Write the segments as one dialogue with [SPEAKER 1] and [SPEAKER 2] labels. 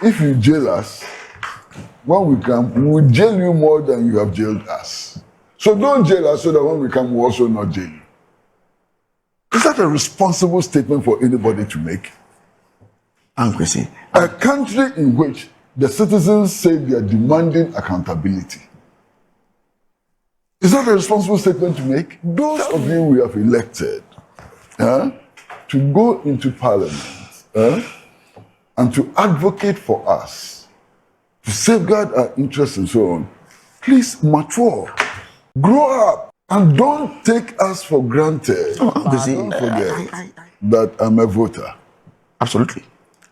[SPEAKER 1] if you jail us, when we come, we will jail you more than you have jailed us. So don't jail us so that when we come, we also not jail you. Is that a responsible statement for anybody to make?
[SPEAKER 2] Kwesi.
[SPEAKER 1] A country in which the citizens say they are demanding accountability. Is that a responsible statement to make? Those of you we have elected to go into Parliament and to advocate for us, to safeguard our interests and so on, please mature, grow up, and don't take us for granted. Don't forget that I'm a voter.
[SPEAKER 2] Absolutely.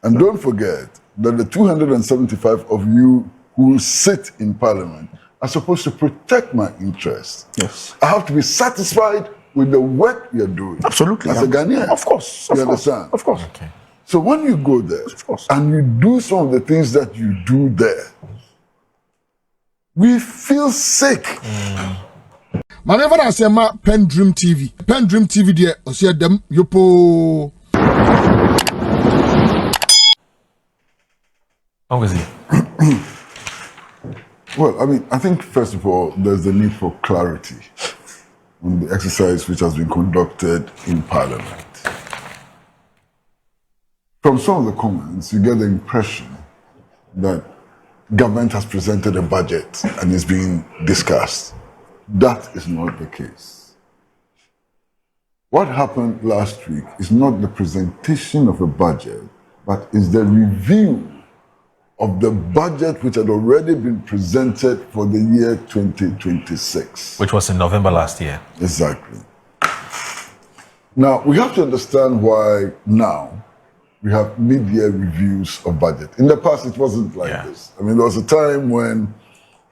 [SPEAKER 1] And don't forget that the 275 of you who sit in Parliament are supposed to protect my interests.
[SPEAKER 2] Yes.
[SPEAKER 1] I have to be satisfied with the work you're doing.
[SPEAKER 2] Absolutely.
[SPEAKER 1] As a Ghanaian.
[SPEAKER 2] Of course.
[SPEAKER 1] You understand?
[SPEAKER 2] Of course.
[SPEAKER 3] Okay.
[SPEAKER 1] So when you go there and you do some of the things that you do there, we feel sick.
[SPEAKER 4] Whenever I say my PENDREAM TV there, I see them yopo.
[SPEAKER 3] How was it?
[SPEAKER 1] Well, I mean, I think first of all, there's the need for clarity on the exercise which has been conducted in Parliament. From some of the comments, you get the impression that government has presented a budget and is being discussed. That is not the case. What happened last week is not the presentation of a budget, but is the review of the budget which had already been presented for the year 2026.
[SPEAKER 3] Which was in November last year.
[SPEAKER 1] Exactly. Now, we have to understand why now we have mid-year reviews of budget. In the past, it wasn't like this. I mean, there was a time when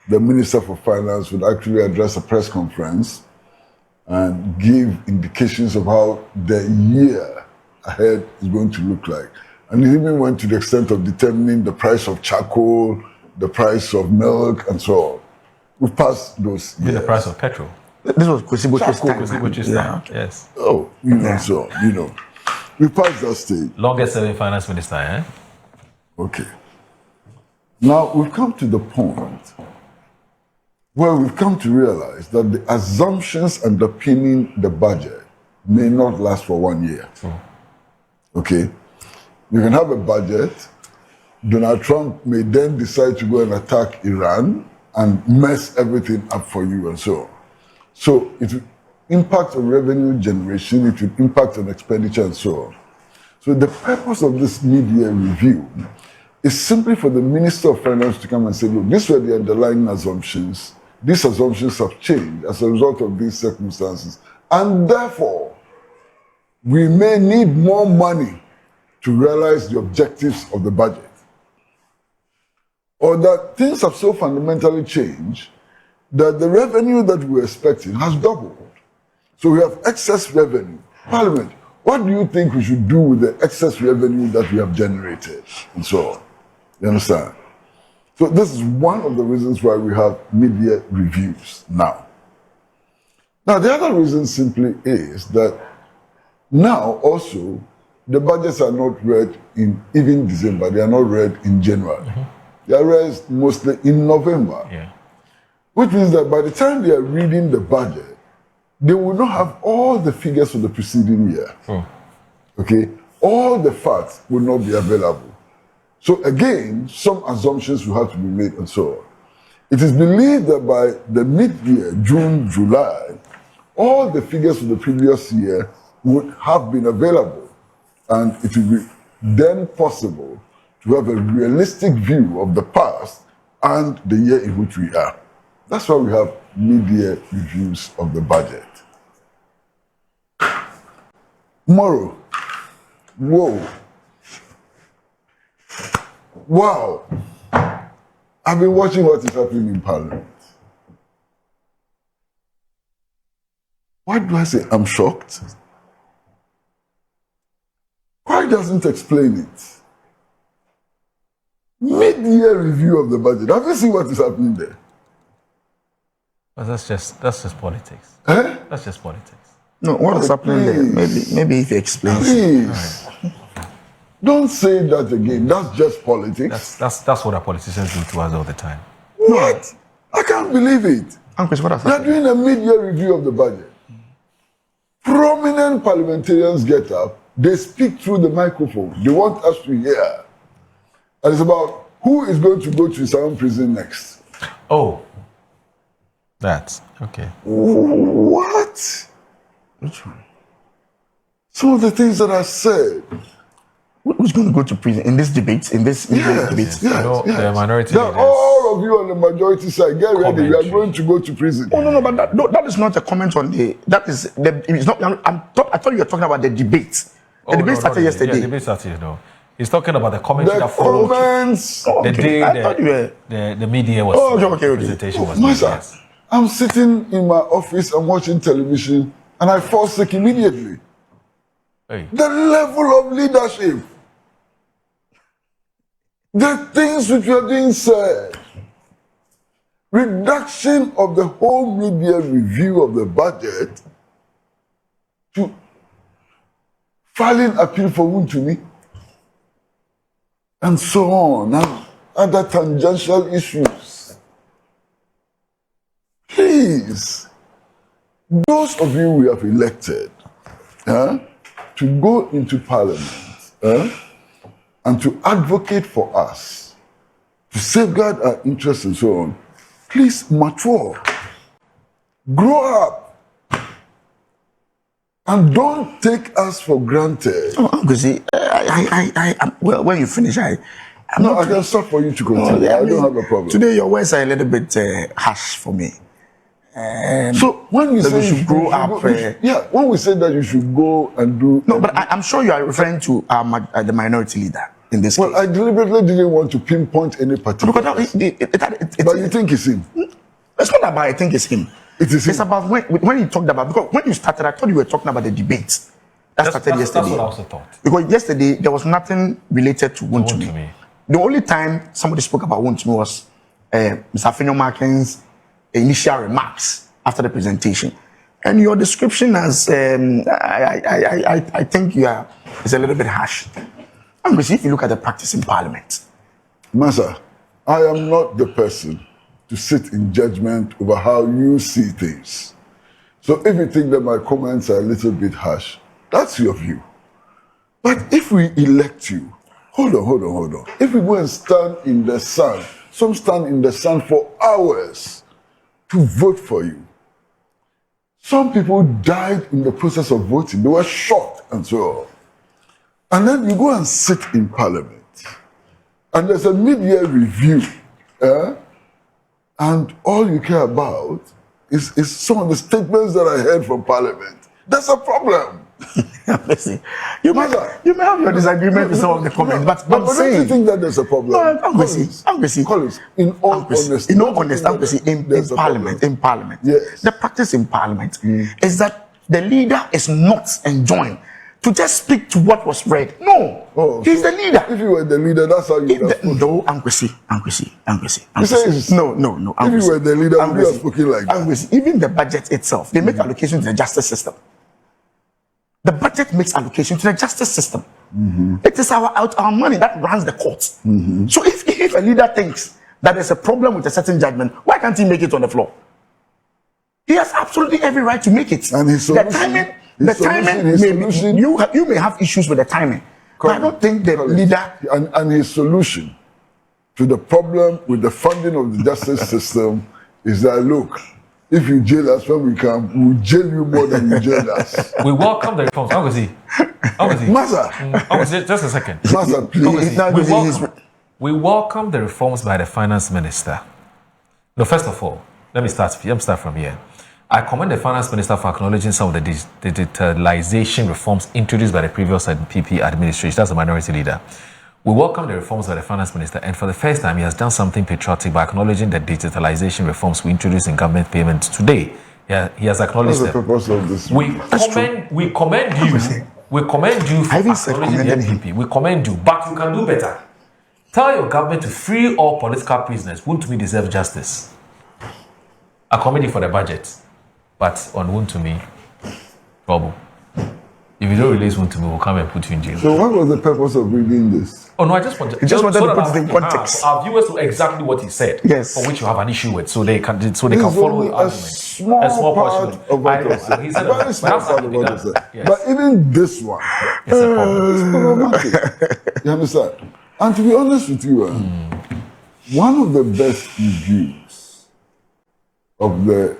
[SPEAKER 1] the Minister for Finance would actually address a press conference and give indications of how the year ahead is going to look like. And he even went to the extent of determining the price of charcoal, the price of milk, and so on. We've passed those years.
[SPEAKER 3] The price of petrol.
[SPEAKER 2] This was Kwesi
[SPEAKER 3] Yes.
[SPEAKER 1] Oh, so on, We passed that stage.
[SPEAKER 3] Longest serving finance minister, eh?
[SPEAKER 1] Okay. Now, we've come to the point where we've come to realize that the assumptions underpinning the budget may not last for 1 year. Okay? You can have a budget. Donald Trump may then decide to go and attack Iran and mess everything up for you and so on. So it will impact on revenue generation, it will impact on expenditure and so on. So the purpose of this mid-year review is simply for the Minister of Finance to come and say, look, these were the underlying assumptions. These assumptions have changed as a result of these circumstances. And therefore, we may need more money to realize the objectives of the budget. Or that things have so fundamentally changed that the revenue that we're expecting has doubled. So we have excess revenue. Parliament, what do you think we should do with the excess revenue that we have generated? And so on. You understand? So this is one of the reasons why we have mid-year reviews now. Now, the other reason simply is that now also the budgets are not read in even December. They are not read in January. They are read mostly in November.
[SPEAKER 3] Yeah.
[SPEAKER 1] Which means that by the time they are reading the budget, they will not have all the figures for the preceding year. Okay? All the facts will not be available. So again, some assumptions will have to be made and so on. It is believed that by the mid-year, June, July, all the figures for the previous year would have been available. And it will be then possible to have a realistic view of the past and the year in which we are. That's why we have mid-year reviews of the budget. Tomorrow, whoa. Wow. I've been watching what is happening in Parliament. Why do I say I'm shocked? Why doesn't explain it? Mid-year review of the budget. Have you seen what is happening there?
[SPEAKER 3] But that's just politics.
[SPEAKER 1] Eh?
[SPEAKER 3] That's just politics.
[SPEAKER 2] No, what is happening there? Maybe if you explain.
[SPEAKER 1] Please. Don't say that again. That's just politics.
[SPEAKER 3] That's what our politicians do to us all the time.
[SPEAKER 1] What? I can't believe it.
[SPEAKER 2] Uncle, what has
[SPEAKER 1] They're
[SPEAKER 2] happened?
[SPEAKER 1] doing a mid-year review of the budget. Prominent parliamentarians get up, they speak through the microphone. They want us to hear. And it's about who is going to go to some prison next.
[SPEAKER 3] Oh, that's okay.
[SPEAKER 1] What?
[SPEAKER 2] Which one?
[SPEAKER 1] Some of the things that are said.
[SPEAKER 2] Who's going to go to prison in this debate? In this debate?
[SPEAKER 1] Yes,
[SPEAKER 3] The minority
[SPEAKER 1] Now,
[SPEAKER 3] leaders.
[SPEAKER 1] all of you on the majority side, get ready. We are
[SPEAKER 3] Commentary.
[SPEAKER 1] going to go to prison.
[SPEAKER 2] Oh no, but that is not a comment on the. That is the. It's not. I thought you were talking about the debate. The debate started yesterday.
[SPEAKER 3] Yeah, the debate started. No, he's talking about the commentary
[SPEAKER 1] The
[SPEAKER 3] that followed
[SPEAKER 1] comments.
[SPEAKER 2] Oh,
[SPEAKER 3] the
[SPEAKER 2] okay.
[SPEAKER 3] day
[SPEAKER 2] I thought you were.
[SPEAKER 3] the media was.
[SPEAKER 2] Oh, okay.
[SPEAKER 3] The presentation was. made,
[SPEAKER 1] Master,
[SPEAKER 3] yes.
[SPEAKER 1] I'm sitting in my office and watching television, and I fall sick immediately.
[SPEAKER 3] Hey.
[SPEAKER 1] The level of leadership, the things which are being said, reduction of the whole media review of the budget to filing appeal for Wontumi, and so on, and other tangential issues. Please, those of you we have elected to go into parliament and to advocate for us, to safeguard our interests and so on, please mature, grow up, and don't take us for granted.
[SPEAKER 2] Oh, Uncle, see, well, when you finish, I'm
[SPEAKER 1] No,
[SPEAKER 2] not.
[SPEAKER 1] I can stop for you to continue. I don't have a problem.
[SPEAKER 2] Today, your words are a little bit harsh for me.
[SPEAKER 1] So when we
[SPEAKER 2] that
[SPEAKER 1] say
[SPEAKER 2] we should
[SPEAKER 1] you
[SPEAKER 2] grow
[SPEAKER 1] you
[SPEAKER 2] up,
[SPEAKER 1] go- you should- yeah, when we say that you should go and do
[SPEAKER 2] No, but I'm sure you are referring to the minority leader in this
[SPEAKER 1] well,
[SPEAKER 2] case.
[SPEAKER 1] I deliberately didn't want to pinpoint any particular.
[SPEAKER 2] Because
[SPEAKER 1] But you think it's him?
[SPEAKER 2] it's not about I think it's him.
[SPEAKER 1] It is
[SPEAKER 2] It's
[SPEAKER 1] him.
[SPEAKER 2] about when you talked about, because when you started, I thought you were talking about the debate that started yesterday.
[SPEAKER 3] That's what I also thought.
[SPEAKER 2] Because yesterday there was nothing related to Wontumi.
[SPEAKER 3] Wontumi.
[SPEAKER 2] The only time somebody spoke about Wontumi was Mr. Afenyo Markin's initial remarks after the presentation. And your description as I think is a little bit harsh. And if you look at the practice in Parliament,
[SPEAKER 1] Mercer, I am not the person to sit in judgment over how you see things. So if you think that my comments are a little bit harsh, that's your view. But if we elect you, hold on. If we go and stand in the sun, some stand in the sun for hours to vote for you. Some people died in the process of voting. They were shot and so on. And then you go and sit in Parliament. And there's a mid-year review. And all you care about is some of the statements that I heard from Parliament. That's a problem.
[SPEAKER 2] listen, you may have your disagreement with some of the comments, but I'm
[SPEAKER 1] don't you
[SPEAKER 2] saying,
[SPEAKER 1] think that there's a problem?
[SPEAKER 2] No,
[SPEAKER 1] Collins, in all honesty.
[SPEAKER 2] in all honesty, in
[SPEAKER 1] there's a
[SPEAKER 2] Parliament,
[SPEAKER 1] problem. Yes.
[SPEAKER 2] the practice in Parliament is that the leader is not enjoined to just speak to what was read. No, he's the leader.
[SPEAKER 1] If you were the leader, that's how you would have spoken.
[SPEAKER 2] No, Kwesi.
[SPEAKER 1] You say it's-
[SPEAKER 2] No.
[SPEAKER 1] If you were the leader, would you have spoken like that?
[SPEAKER 2] Kwesi, even the budget itself, they make allocation to the justice system. The budget makes allocation to the justice system. It is our money that runs the courts. So if a leader thinks that there's a problem with a certain judgment, why can't he make it on the floor? He has absolutely every right to make it.
[SPEAKER 1] And his solution,
[SPEAKER 2] you may have issues with the timing. But I don't think the leader.
[SPEAKER 1] And his solution to the problem with the funding of the justice system is that, look, if you jail us when we come, we'll jail you more than you jail us.
[SPEAKER 3] We welcome the reforms.
[SPEAKER 1] Master,
[SPEAKER 3] Just a second.
[SPEAKER 1] Master, please.
[SPEAKER 3] We welcome the reforms by the finance minister. No, first of all, let me start from here. I commend the finance minister for acknowledging some of the digitalization reforms introduced by the previous PP administration. That's the minority leader. We welcome the reforms by the finance minister, and for the first time, he has done something patriotic by acknowledging the digitalization reforms we introduced in government payments today. He has acknowledged
[SPEAKER 1] What's the
[SPEAKER 3] them.
[SPEAKER 1] purpose of this?
[SPEAKER 3] We commend you. We commend you for acknowledging the NPP. We commend you, but you can do better. Tell your government to free all political prisoners. Wontumi deserve justice. I commend you for the budget, but on Wontumi, trouble. If you don't release one to me, we'll come and put you in jail.
[SPEAKER 1] So what was the purpose of reading this?
[SPEAKER 3] Oh no, I just wanted.
[SPEAKER 2] He just wanted to
[SPEAKER 3] that
[SPEAKER 2] put it in context.
[SPEAKER 3] Our viewers know exactly what he said.
[SPEAKER 2] Yes.
[SPEAKER 3] For which you have an issue with, so they can follow
[SPEAKER 1] This
[SPEAKER 3] the
[SPEAKER 1] is only
[SPEAKER 3] argument.
[SPEAKER 1] a small part of what I said.
[SPEAKER 3] He
[SPEAKER 1] A
[SPEAKER 3] said
[SPEAKER 1] very small part of what I said.
[SPEAKER 3] Yes.
[SPEAKER 1] But even this one,
[SPEAKER 3] It's a problem.
[SPEAKER 1] it's problematic. You understand? And to be honest with you, one of the best reviews of the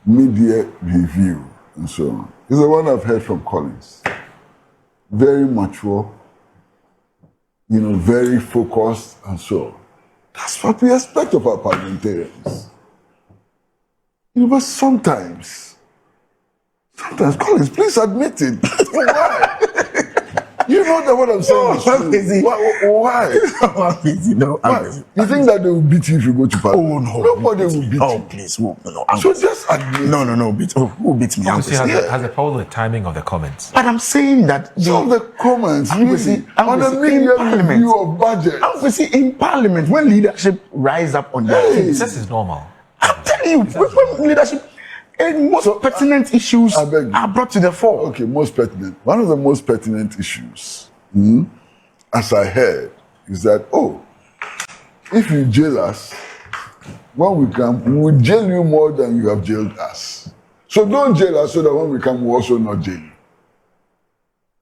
[SPEAKER 1] media review and so on is the one I've heard from Collins. Very mature, very focused and so on. That's what we expect of our parliamentarians. But sometimes, Collins, please admit it. Why? You know that what I'm saying is true. Why? Why? You think that they will beat you if you go to Parliament?
[SPEAKER 2] Oh, no.
[SPEAKER 1] Nobody will beat you.
[SPEAKER 2] Oh, please. No.
[SPEAKER 1] So just admit.
[SPEAKER 2] No. Who beats me?
[SPEAKER 3] Obviously, has a problem with the timing of the comments.
[SPEAKER 2] But I'm saying that
[SPEAKER 1] Some of the comments really on the
[SPEAKER 2] in
[SPEAKER 1] media
[SPEAKER 2] Parliament.
[SPEAKER 1] review of budget.
[SPEAKER 2] obviously in Parliament, when leadership rise up on their
[SPEAKER 1] Hey.
[SPEAKER 2] feet,
[SPEAKER 3] This is normal.
[SPEAKER 2] I'm telling you, when leadership, and most pertinent issues
[SPEAKER 1] I beg you.
[SPEAKER 2] are brought to the fore.
[SPEAKER 1] Okay, most pertinent. One of the most pertinent issues, as I heard, is that, if you jail us, when we come, we will jail you more than you have jailed us. So don't jail us so that when we come, we also not jail you.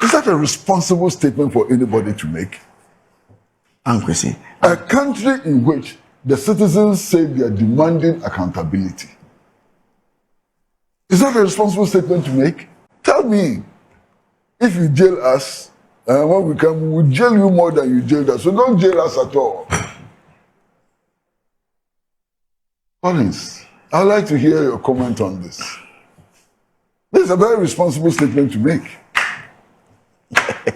[SPEAKER 1] Is that a responsible statement for anybody to make?
[SPEAKER 2] And Kwesi,
[SPEAKER 1] A country in which the citizens say they are demanding accountability. Is that a responsible statement to make? Tell me, if you jail us, when we come, we will jail you more than you jailed us. So don't jail us at all. Collins, I'd like to hear your comment on this. This is a very responsible statement to make.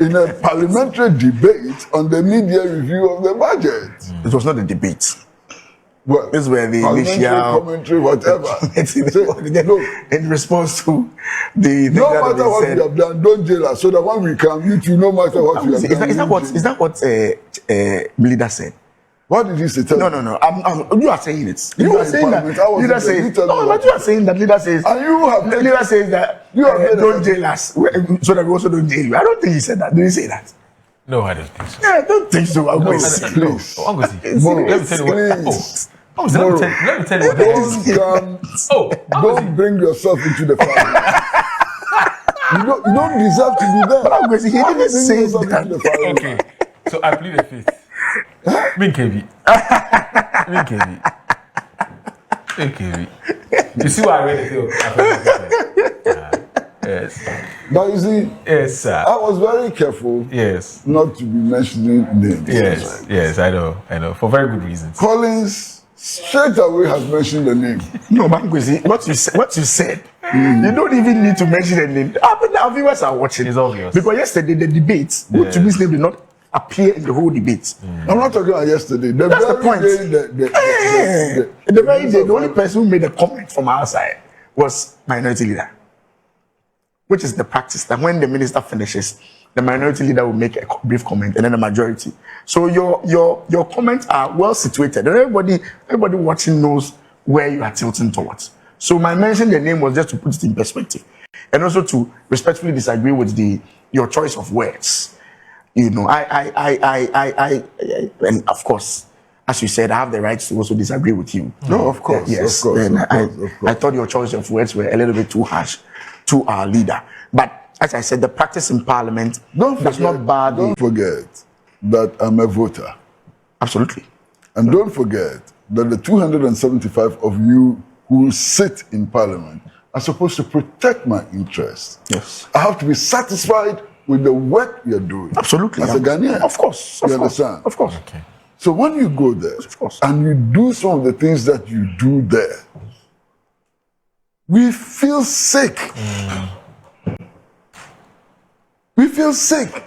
[SPEAKER 1] In a parliamentary debate on the media review of the budget.
[SPEAKER 2] it was not a debate.
[SPEAKER 1] Well,
[SPEAKER 2] This is where the
[SPEAKER 1] parliamentary
[SPEAKER 2] initial
[SPEAKER 1] commentary, whatever. Look,
[SPEAKER 2] in response to the thing
[SPEAKER 1] no
[SPEAKER 2] that
[SPEAKER 1] matter
[SPEAKER 2] they
[SPEAKER 1] what
[SPEAKER 2] said.
[SPEAKER 1] you have done, don't jail us. So that when we come, you two, no matter what you have done.
[SPEAKER 2] Is that what leader said?
[SPEAKER 1] What did he say? Tell me.
[SPEAKER 2] No. You are saying it.
[SPEAKER 1] You
[SPEAKER 2] You
[SPEAKER 1] are
[SPEAKER 2] are saying that.
[SPEAKER 1] Parliament. I was
[SPEAKER 2] Leader
[SPEAKER 1] in there. You
[SPEAKER 2] says.
[SPEAKER 1] tell me
[SPEAKER 2] No,
[SPEAKER 1] what
[SPEAKER 2] but you are saying that. Leader says.
[SPEAKER 1] And you have.
[SPEAKER 2] The leader says that
[SPEAKER 1] You have made
[SPEAKER 2] don't
[SPEAKER 1] a-
[SPEAKER 2] jail us so that we also don't jail you. I don't think he said that. Did he say that?
[SPEAKER 3] No, I don't think so.
[SPEAKER 2] Yeah, I don't think so. I'm going to
[SPEAKER 1] Please,
[SPEAKER 2] say.
[SPEAKER 1] please.
[SPEAKER 3] Oh, Angosi,
[SPEAKER 1] More.
[SPEAKER 3] let me tell you what.
[SPEAKER 1] Please.
[SPEAKER 3] Let me tell you what that is.
[SPEAKER 1] Don't come.
[SPEAKER 3] Oh,
[SPEAKER 1] Don't bring yourself into the family. You don't deserve to be there.
[SPEAKER 2] But I'm going to say, he
[SPEAKER 1] Why
[SPEAKER 2] didn't
[SPEAKER 1] bring
[SPEAKER 2] say
[SPEAKER 1] yourself
[SPEAKER 2] that.
[SPEAKER 1] into the family?
[SPEAKER 3] Okay, so I plead the fifth. Minkevi. You see why I read the thing? Yes.
[SPEAKER 1] But you see,
[SPEAKER 3] Yes, sir.
[SPEAKER 1] I was very careful
[SPEAKER 3] Yes.
[SPEAKER 1] not to be mentioning names.
[SPEAKER 3] Yes, I know. For very good reasons.
[SPEAKER 1] Collins straight away has mentioned the name.
[SPEAKER 2] No, but I'm going to say, what you said, you don't even need to mention the name. But our viewers are watching.
[SPEAKER 3] It's obvious.
[SPEAKER 2] Because yesterday, the debate, good to this name did not appear in the whole debate.
[SPEAKER 1] I'm not talking about yesterday.
[SPEAKER 2] That's the
[SPEAKER 1] very
[SPEAKER 2] point.
[SPEAKER 1] day
[SPEAKER 2] The very day, the only person who made a comment from our side was minority leader, which is the practice that when the minister finishes, the minority leader will make a brief comment and then the majority. So your comments are well situated, and everybody watching knows where you are tilting towards. So my mention the name was just to put it in perspective, and also to respectfully disagree with your choice of words. You know, I and of course, as you said, I have the right to also disagree with you.
[SPEAKER 1] No, of course,
[SPEAKER 2] Yes,
[SPEAKER 1] of course,
[SPEAKER 2] and
[SPEAKER 1] of course.
[SPEAKER 2] I thought your choice of words were a little bit too harsh to our leader. But as I said, the practice in Parliament does not bar the...
[SPEAKER 1] Don't forget that I'm a voter.
[SPEAKER 2] Absolutely.
[SPEAKER 1] And don't forget that the 275 of you who sit in Parliament are supposed to protect my interests.
[SPEAKER 2] Yes.
[SPEAKER 1] I have to be satisfied with the work you're doing.
[SPEAKER 2] Absolutely.
[SPEAKER 1] As a Ghanaian.
[SPEAKER 2] Of course.
[SPEAKER 1] You understand?
[SPEAKER 2] Of course.
[SPEAKER 3] Okay.
[SPEAKER 1] So when you go there
[SPEAKER 2] course.
[SPEAKER 1] and you do some of the things that you do there, we feel sick. We feel sick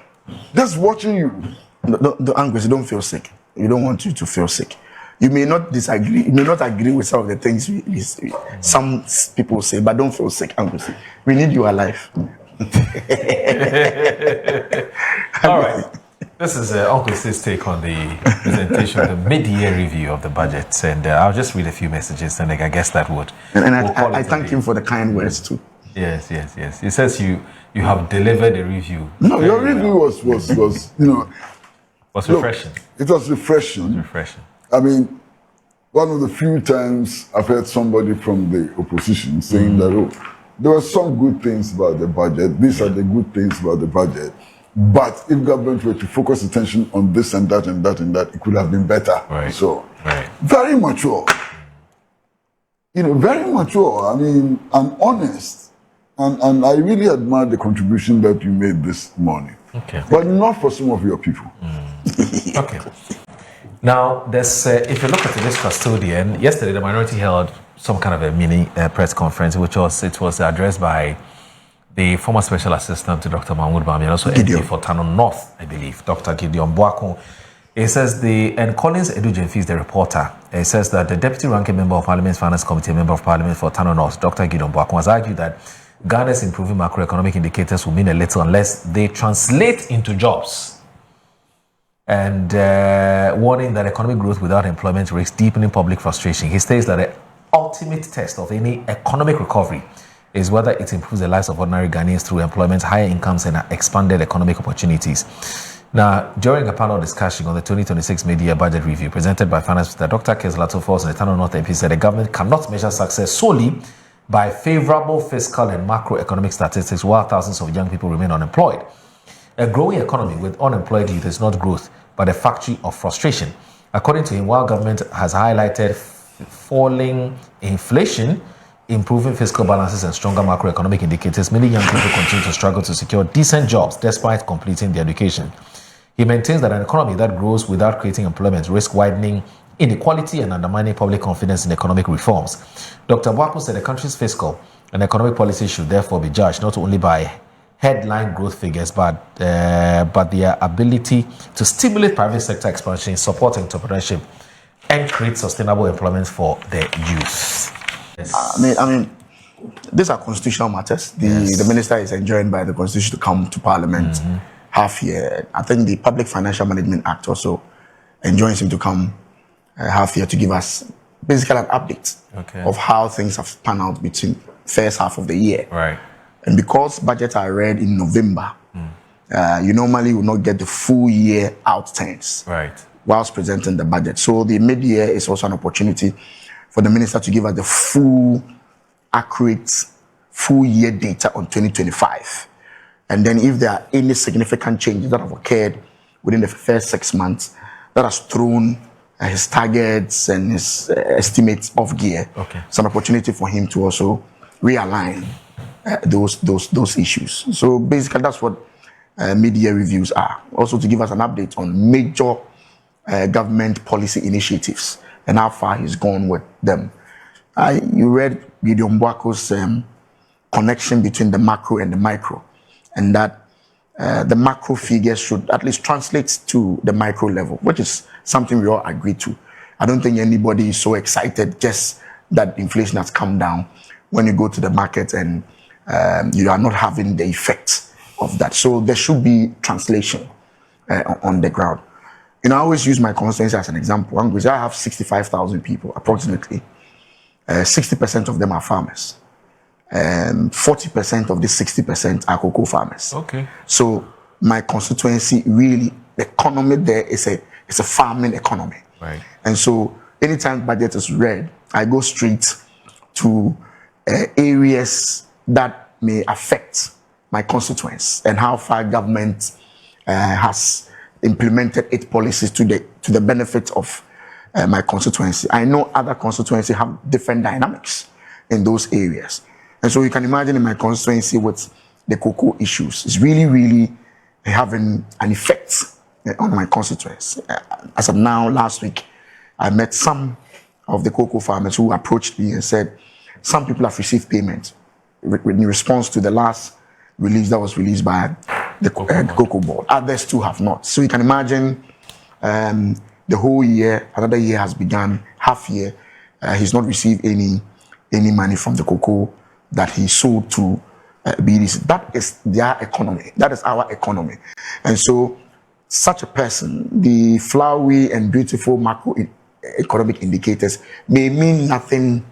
[SPEAKER 1] just watching you.
[SPEAKER 2] The Angus, don't feel sick. We don't want you to feel sick. You may not disagree, you may not agree with some of the things some people say, but don't feel sick, Angus. We need you alive.
[SPEAKER 3] All right. This is Uncle Sid's take on the presentation of the mid-year review of the budget, and I'll just read a few messages, and I guess that would.
[SPEAKER 2] And
[SPEAKER 3] we'll call
[SPEAKER 2] I
[SPEAKER 3] it a
[SPEAKER 2] thank
[SPEAKER 3] day.
[SPEAKER 2] him for the kind words too.
[SPEAKER 3] Yes. It says you have delivered a review.
[SPEAKER 1] No, your review was
[SPEAKER 3] Was refreshing.
[SPEAKER 1] It was refreshing.
[SPEAKER 3] Refreshing.
[SPEAKER 1] I mean, one of the few times I've heard somebody from the opposition saying that, oh, there were some good things about the budget. These are the good things about the budget. But if government were to focus attention on this and that and that and that, it could have been better.
[SPEAKER 3] Right.
[SPEAKER 1] So,
[SPEAKER 3] Right.
[SPEAKER 1] very mature. Very mature. I mean, and honest. And I really admire the contribution that you made this morning.
[SPEAKER 3] Okay.
[SPEAKER 1] But not for some of your people.
[SPEAKER 3] Okay. Now, there's if you look at this custodian, yesterday the minority held some kind of a mini press conference, which was addressed by the former special assistant to Dr. Mahmoud Bami and also MP for Tano North, I believe, Dr. Gideon Boakun. It says and Collins Edujenfi is the reporter. It says that the deputy ranking member of Parliament's Finance Committee, member of Parliament for Tano North, Dr. Gideon Boakun, has argued that Ghana's improving macroeconomic indicators will mean a little unless they translate into jobs. And warning that economic growth without employment risks deepening public frustration. He states that the ultimate test of any economic recovery is whether it improves the lives of ordinary Ghanaians through employment, higher incomes, and expanded economic opportunities. Now, during a panel discussion on the 2026 mid-year budget review presented by Finance Minister Dr. Keslato Falls and the Tano North MP said the government cannot measure success solely by favorable fiscal and macroeconomic statistics while thousands of young people remain unemployed. A growing economy with unemployed youth is not growth, but a factory of frustration. According to him, while government has highlighted falling inflation, improving fiscal balances and stronger macroeconomic indicators, many young people continue to struggle to secure decent jobs despite completing their education. He maintains that an economy that grows without creating employment risks widening inequality and undermining public confidence in economic reforms. Dr. Boakun said the country's fiscal and economic policy should therefore be judged not only by headline growth figures, but their ability to stimulate private sector expansion, support entrepreneurship, and create sustainable employment for the youth. Yes.
[SPEAKER 2] I mean, these are constitutional matters. The minister is enjoined by the constitution to come to Parliament half year. I think the Public Financial Management Act also enjoins him to come half year to give us basically an update of how things have panned out between first half of the year.
[SPEAKER 3] Right.
[SPEAKER 2] And because budgets are read in November, you normally will not get the full year outturns whilst presenting the budget. So the mid-year is also an opportunity for the minister to give us the full, accurate, full year data on 2025. And then if there are any significant changes that have occurred within the first 6 months that has thrown his targets and his estimates off gear, it's an opportunity for him to also realign those issues. So basically that's what mid-year reviews are. Also to give us an update on major government policy initiatives and how far he's gone with them. You read Gideon Boakun's connection between the macro and the micro, and that the macro figures should at least translate to the micro level, which is something we all agree to. I don't think anybody is so excited just that inflation has come down when you go to the market and you are not having the effect of that. So there should be translation on the ground. I always use my constituency as an example. I have 65,000 people, approximately. 60% of them are farmers. 40% of the 60% are cocoa farmers. So my constituency really, the economy there is a farming economy. And so anytime budget is read, I go straight to areas that may affect my constituents and how far government has implemented its policies to the benefit of my constituency. I know other constituencies have different dynamics in those areas. And so you can imagine in my constituency with the cocoa issues, it's really, really having an effect on my constituency. As of now, last week, I met some of the cocoa farmers who approached me and said, some people have received payment in response to the last release that was released by the cocoa board. Others too have not. So you can imagine the whole year, another year has begun, half year, he's not received any money from the cocoa that he sold to BDC. That is their economy. That is our economy. And so such a person, the flowery and beautiful macroeconomic indicators may mean nothing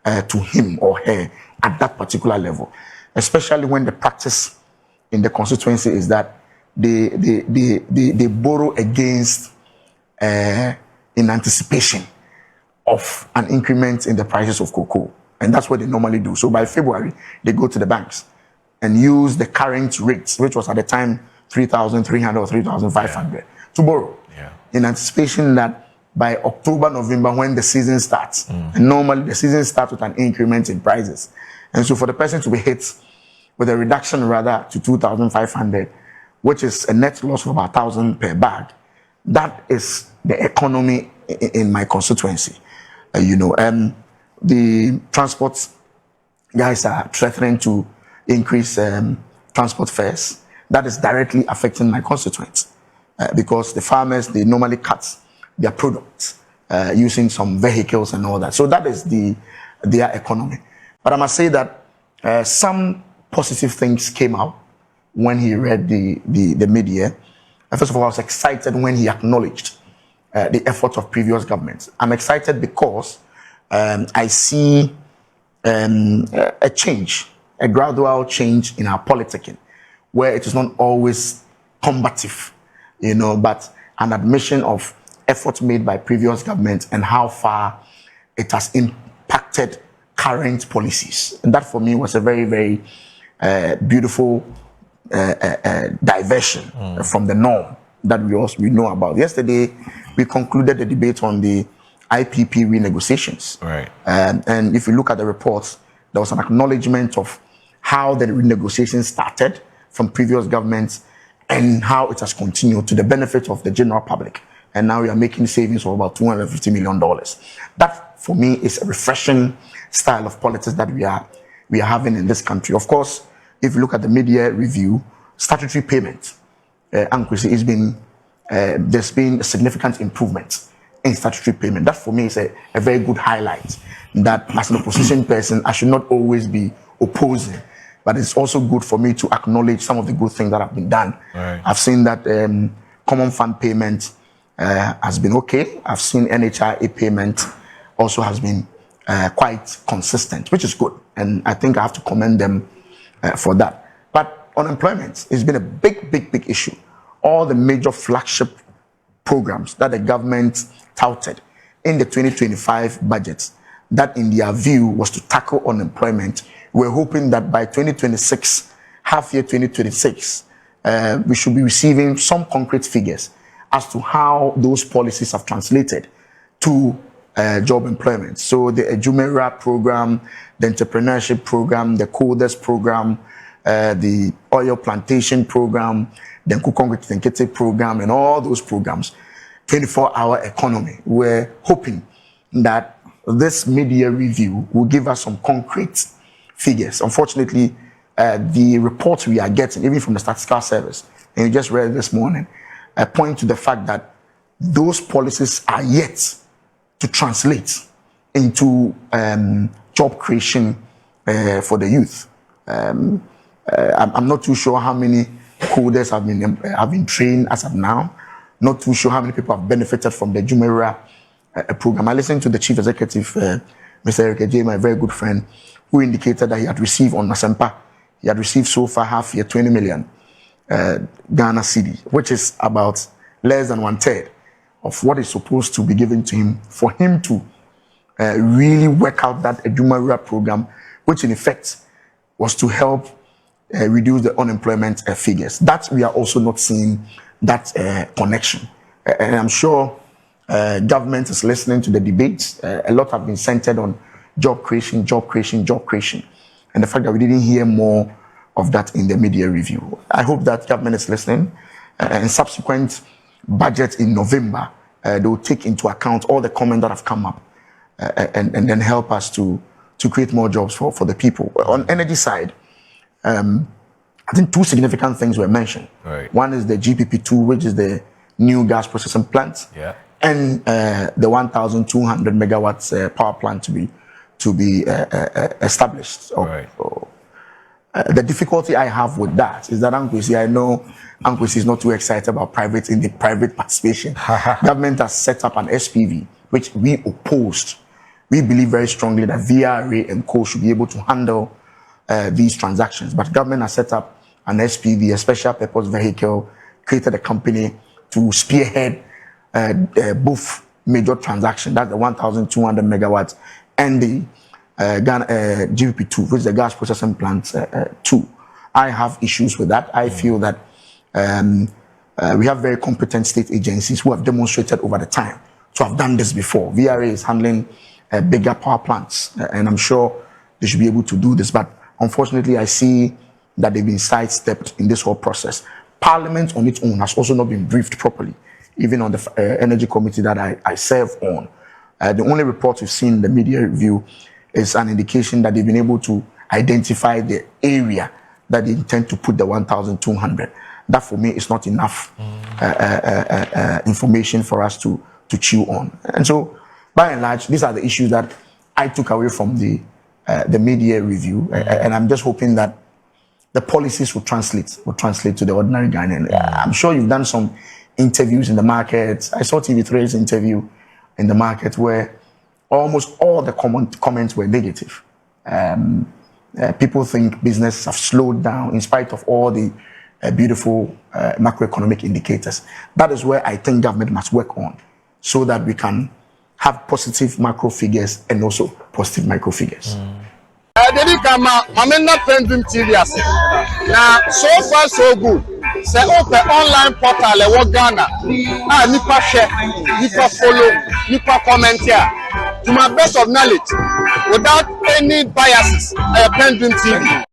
[SPEAKER 2] to him or her at that particular level. especially when the practice in the constituency is that they borrow against in anticipation of an increment in the prices of cocoa. And that's what they normally do. So by February, they go to the banks and use the current rates, which was at the time 3,300 or 3,500 to borrow.
[SPEAKER 3] Yeah.
[SPEAKER 2] In anticipation that by October, November, when the season starts, and normally the season starts with an increment in prices. And so for the person to be hit with a reduction rather to 2,500, which is a net loss of about 1,000 per bag, that is the economy in my constituency. The transport guys are threatening to increase transport fares. That is directly affecting my constituents because the farmers, they normally cut their products using some vehicles and all that. So that is their economy. But I must say that some positive things came out when he read the media. First of all, I was excited when he acknowledged the effort of previous governments. I'm excited because I see a change, a gradual change in our politicking, where it is not always combative, but an admission of efforts made by previous governments and how far it has impacted current policies. And that for me was a very, very beautiful diversion from the norm that we know about. Yesterday, we concluded the debate on the IPP renegotiations.
[SPEAKER 3] Right.
[SPEAKER 2] And if you look at the reports, there was an acknowledgement of how the renegotiations started from previous governments and how it has continued to the benefit of the general public. And now we are making savings of about $250 million. That, for me, is a refreshing style of politics that we are having in this country. Of course, if you look at the media review, statutory payment, Kwesi, there's been a significant improvement in statutory payment. That, for me, is a very good highlight. That as an opposition person, I should not always be opposing, but it's also good for me to acknowledge some of the good things that have been done.
[SPEAKER 3] Right.
[SPEAKER 2] I've seen that common fund payment has been okay. I've seen NHIA payment also has been quite consistent, which is good. And I think I have to commend them for that. But unemployment has been a big issue. All the major flagship programs that the government touted in the 2025 budget, that in their view was to tackle unemployment, we're hoping that by 2026, half year 2026, we should be receiving some concrete figures as to how those policies have translated to job employment. So the Ejumera program, the entrepreneurship program, the coders program, the oil plantation program, the Nkukongwe program, and all those programs, 24-hour economy. We're hoping that this media review will give us some concrete figures. Unfortunately, the reports we are getting, even from the Statistical Service, and you just read this morning, point to the fact that those policies are yet to translate into job creation for the youth. I'm not too sure how many coders have been trained as of now. Not too sure how many people have benefited from the Jumera program. I listened to the chief executive, Mr. Eric J, my very good friend, who indicated that he had received on Nasempa, he had received so far half year 20 million Ghana cedi, which is about less than 1/3 of what is supposed to be given to him for him to really work out that Jumera program, which in effect was to help reduce the unemployment figures. That we are also not seeing that connection. And I'm sure government is listening to the debates. A lot have been centered on job creation. And the fact that we didn't hear more of that in the media review. I hope that government is listening. And subsequent budget in November, they will take into account all the comments that have come up and then help us to create more jobs for the people. On energy side, I think two significant things were mentioned.
[SPEAKER 3] Right.
[SPEAKER 2] One is the GPP2, which is the new gas processing plant, and the 1,200 megawatts power plant to be established.
[SPEAKER 3] Right.
[SPEAKER 2] The difficulty I have with that is that I know Kwesi is not too excited about private participation. Government has set up an SPV, which we opposed. We believe very strongly that VRA and Co should be able to handle these transactions. But government has set up an SPV, a special purpose vehicle, created a company to spearhead both major transactions. That's the 1,200 megawatts and the GPP2, which is the gas processing plant 2. I have issues with that. I feel that we have very competent state agencies who have demonstrated over the time to have done this before. VRA is handling bigger power plants, and I'm sure they should be able to do this. But unfortunately, I see that they've been sidestepped in this whole process. Parliament on its own has also not been briefed properly, even on the energy committee that I serve on. The only report we've seen in the media review is an indication that they've been able to identify the area that they intend to put the 1,200. That for me is not enough information for us to chew on. And so, by and large, these are the issues that I took away from the media review, and I'm just hoping that the policies will translate to the ordinary Ghanaian. I'm sure you've done some interviews in the market. I saw TV3's interview in the market where almost all the comments were negative. People think business have slowed down in spite of all the beautiful macroeconomic indicators. That is where I think government must work on, so that we can have positive macro figures and also positive micro figures.
[SPEAKER 4] Dedi kama mamena PENDREAM TV ase. Na so far so good. Say open online portal e wo Ghana. Nipa share, nipa follow, nipa comment here. To my best of knowledge, without any biases, PENDREAM TV.